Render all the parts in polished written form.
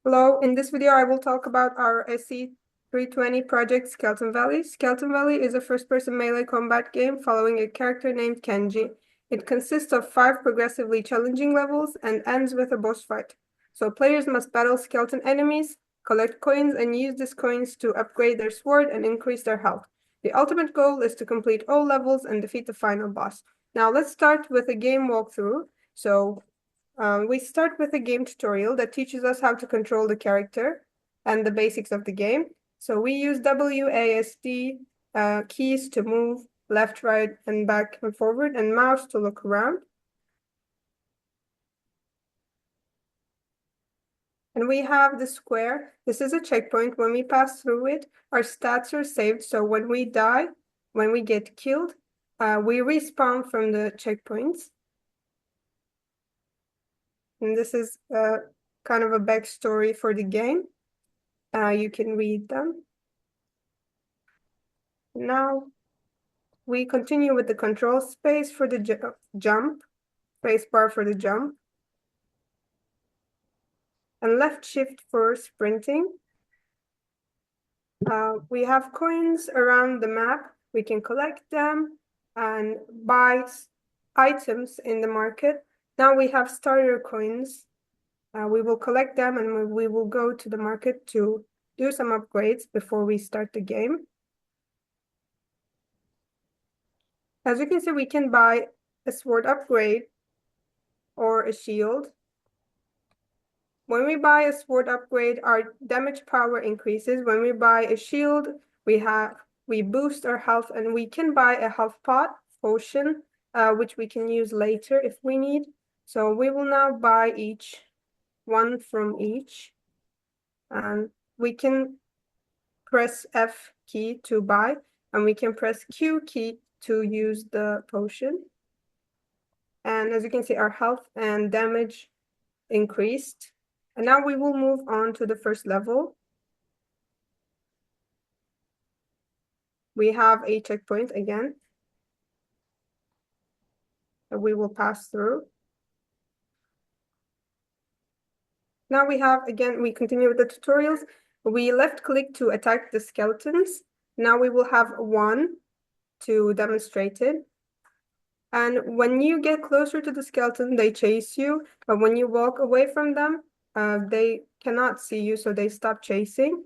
Hello, in this video I will talk about our SE 320 project Skeleton Valley. Skeleton Valley is a first-person melee combat game following a character named Kenji. It consists of 5 progressively challenging levels and ends with a boss fight. So players must battle skeleton enemies, collect coins, and use these coins to upgrade their sword and increase their health. The ultimate goal is to complete all levels and defeat the final boss. Now let's start with a game walkthrough. We start with a game tutorial that teaches us how to control the character and the basics of the game. So we use WASD keys to move left, right, and back and forward, and mouse to look around. And we have the square. This is a checkpoint. When we pass through it, our stats are saved. So when we die, when we get killed, we respawn from the checkpoints. And this is kind of a backstory for the game. You can read them. Now we continue with the control space for the jump, space bar for the jump, and left shift for sprinting. We have coins around the map. We can collect them and buy items in the market. Now we have starter coins. We will collect them and we will go to the market to do some upgrades before we start the game. As you can see, we can buy a sword upgrade or a shield. When we buy a sword upgrade, our damage power increases. When we buy a shield, we boost our health, and we can buy a health pot potion, which we can use later if we need. So we will now buy one from each. And we can press F key to buy, and we can press Q key to use the potion. And as you can see, our health and damage increased. And now we will move on to the first level. We have a checkpoint again that we will pass through. Now we continue with the tutorials. We left click to attack the skeletons. Now we will have 1 to demonstrate it. And when you get closer to the skeleton, they chase you. But when you walk away from them, they cannot see you, so they stop chasing.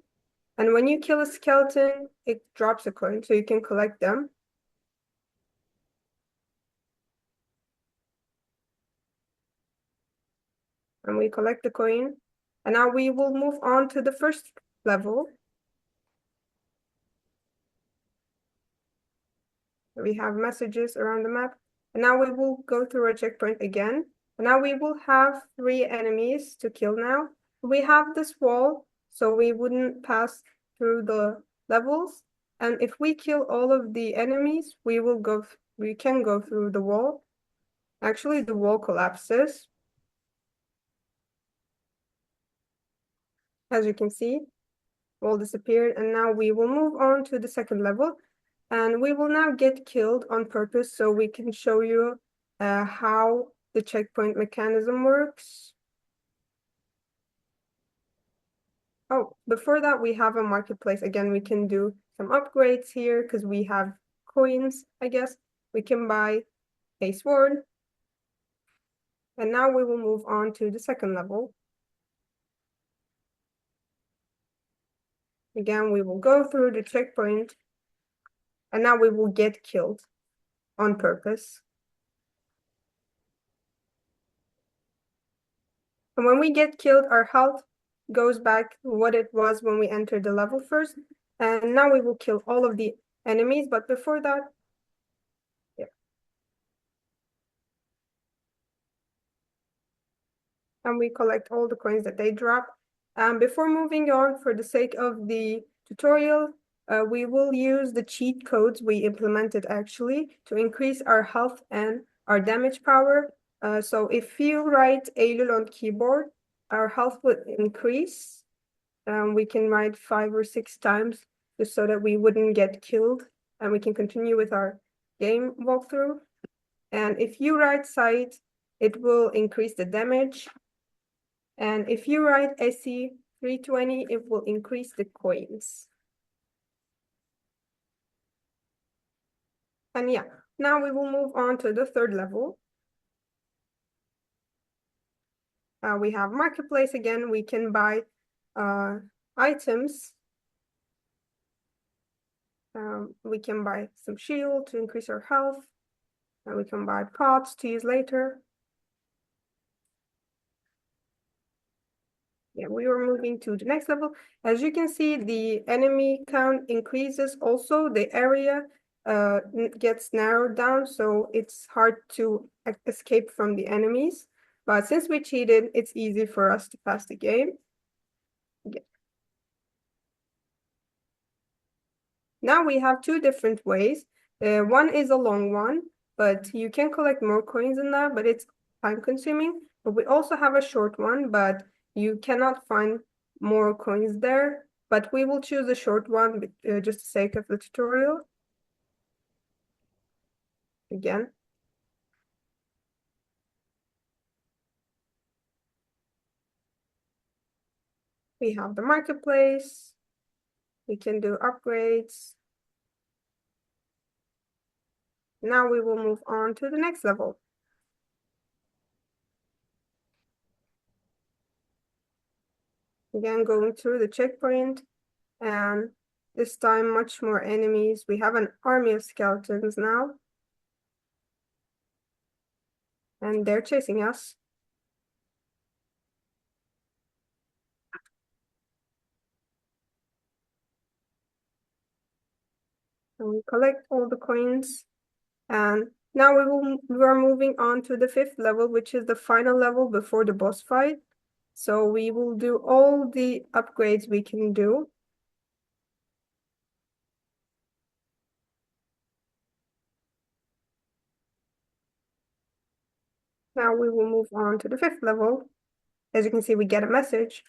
And when you kill a skeleton, it drops a coin, so you can collect them. And we collect the coin. And now we will move on to the first level. We have messages around the map. And now we will go through a checkpoint again. And now we will have 3 enemies to kill now. We have this wall, so we wouldn't pass through the levels. And if we kill all of the enemies, we can go through the wall. Actually, the wall collapses. As you can see, wall disappeared. And now we will move on to the second level. And we will now get killed on purpose so we can show you how the checkpoint mechanism works. Oh, before that, we have a marketplace. Again, we can do some upgrades here because we have coins, I guess. We can buy a sword. And now we will move on to the second level. Again, we will go through the checkpoint. And now we will get killed on purpose. And when we get killed, our health goes back to what it was when we entered the level first. And now we will kill all of the enemies, but before that, and we collect all the coins that they drop. Before moving on, for the sake of the tutorial, we will use the cheat codes we implemented actually to increase our health and our damage power. So if you write Eylül on keyboard, our health would increase. We can write 5 or 6 times just so that we wouldn't get killed, and we can continue with our game walkthrough. And if you write Sait, it will increase the damage. And if you write SE 320, it will increase the coins. And yeah, now we will move on to the third level. We have marketplace again. We can buy items. We can buy some shield to increase our health. And we can buy pots to use later. Yeah, we are moving to the next level. As you can see, the enemy count increases. Also, the area gets narrowed down, so it's hard to escape from the enemies. But since we cheated, it's easy for us to pass the game. Yeah. Now we have two different ways. One is a long one, but you can collect more coins in that, but it's time consuming. But we also have a short one, but you cannot find more coins there. But we will choose a short one just for the sake of the tutorial. Again. We have the marketplace. We can do upgrades. Now we will move on to the next level. Again, going through the checkpoint, and this time much more enemies. We have an army of skeletons now. And they're chasing us. And we collect all the coins. And now we are moving on to the fifth level, which is the final level before the boss fight. So we will do all the upgrades we can do. Now we will move on to the fifth level. As you can see, we get a message.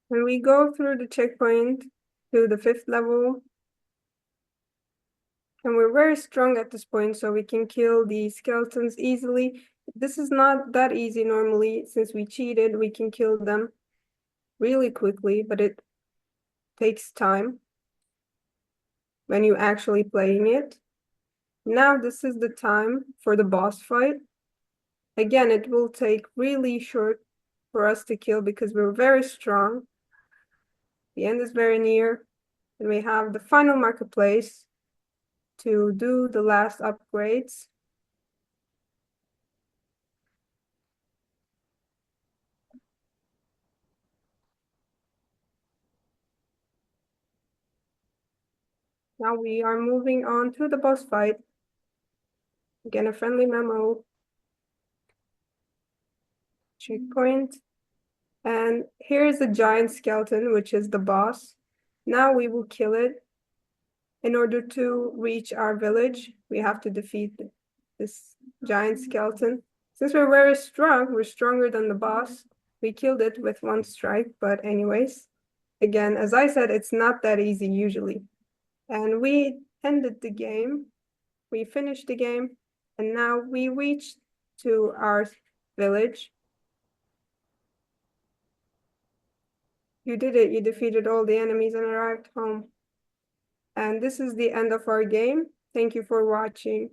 And we go through the checkpoint to the fifth level. And we're very strong at this point, so we can kill the skeletons easily. This is not that easy normally. Since we cheated, we can kill them really quickly, but it takes time when you're actually playing it. Now this is the time for the boss fight. Again, it will take really short for us to kill because we're very strong. The end is very near, and we have the final marketplace to do the last upgrades. Now we are moving on to the boss fight. Again, a friendly memo. Checkpoint. And here's the giant skeleton, which is the boss. Now we will kill it. In order to reach our village, we have to defeat this giant skeleton. Since we're very strong, we're stronger than the boss. We killed it with one strike, but anyways. Again, as I said, it's not that easy usually. And we ended the game. We finished the game, and now we reached to our village. You did it. You defeated all the enemies and arrived home. And this is the end of our game. Thank you for watching.